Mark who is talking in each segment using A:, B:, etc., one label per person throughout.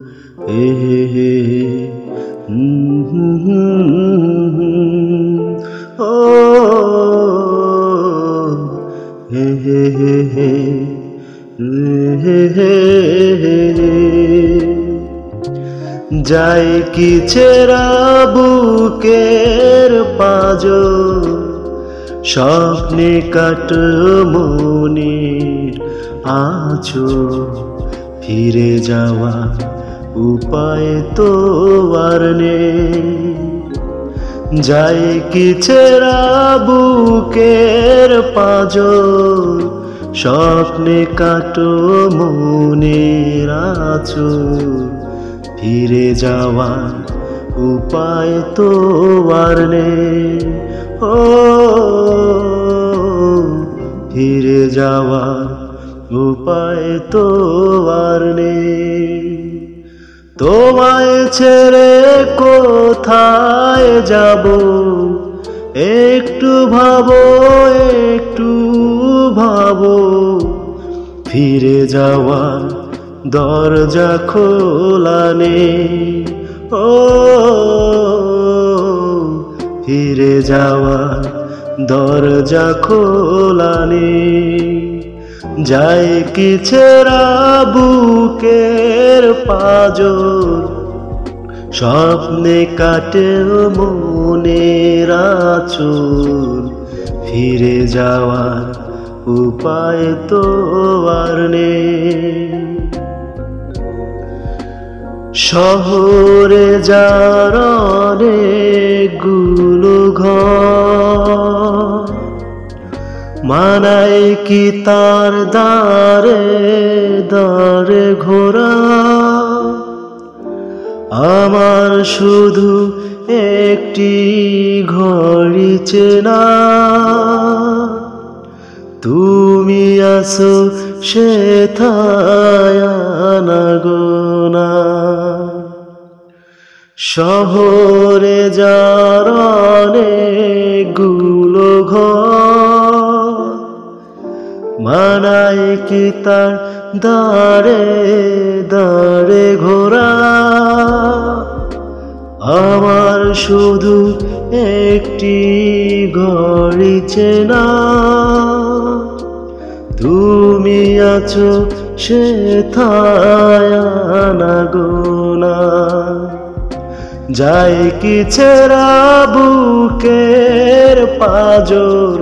A: হে হে হে ও হে হে হে হে হে হে যাই কি ছেঁড়া বুকের পাঁজর স্বপ্নে কাট মনের আঁচল ফিরে যাওয়া উপায় তো আর নেই যাই কি ছেঁড়া বুকের পাঁজর স্বপ্নে কাট মনের আঁচল ফিরে যাওয়া উপায় তো আর নেই ও ফিরে যাওয়া উপায় তো আর নেই তোমায় ছেড়ে কোথায় যাব একটু ভাবো একটু ভাবো ফিরে যাওয়ার দরজা খোলা নেই ও ফিরে যাওয়ার দরজা খোলা নেই যাই কি ছেঁড়া বুকের পাঁজর স্বপ্নে কাটে মনের আঁচল ফিরে যাওয়ার উপায় তো আর নেই শহরে যার অনেকগুলো ঘর মানায় কি তার দ্বারে দ্বারে ঘোরা আমার শুধু একটি ঘড়ি চেনা তুমি আসো সেথায় আনাগোনা শহরে যার অনেকগুলো ঘর মানায় কি তার দাঁড়ে দাঁড়ে ঘোরা আমার শুধু একটি ঘড়ি চেনা তুমি আছো সেথায় আনাগোনা যাই কি ছেঁড়া বুকের পাঁজর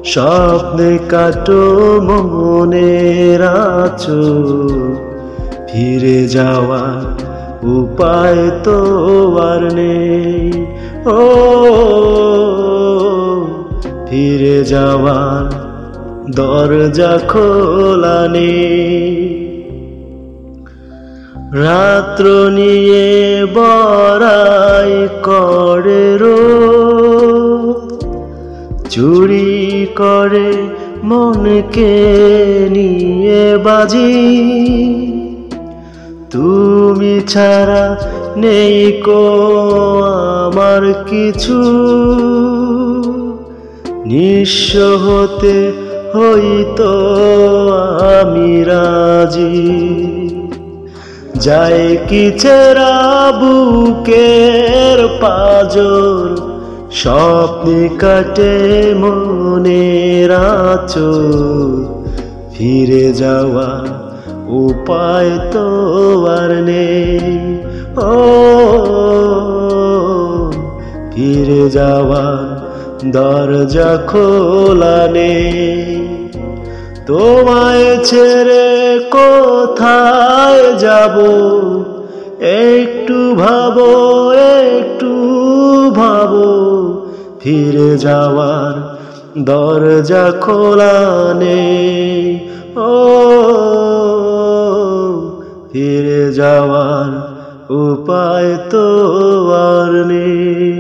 A: স্বপ্নে কাটো মনের আঁচল ফিরে যাওয়া উপায় তো আর নেই ও ফিরে যাওয়ার দরজা খোলা নেই রাত্র নিয়ে বড়াই করে চুরি করে মনকে নিয়ে বাজি তুমি ছাড়া নেই কো আমার কিছু নিঃস্ব হতে হইতো আমি রাজি যাই কি ছেঁড়া বুকের পাঁজর স্বপ্নে কাটে মনের আঁচল ফিরে যাওয়া উপায় তো আর নেই ও ফিরে যাওয়া দরজা খোলা নেই তোমায় ছেড়ে কোথায় যাব একটু ভাবো একটু ভাবো ফিরে যাওয়ার দরজা খোলা নেই ও ফিরে যাওয়ার উপায় তো আর নেই।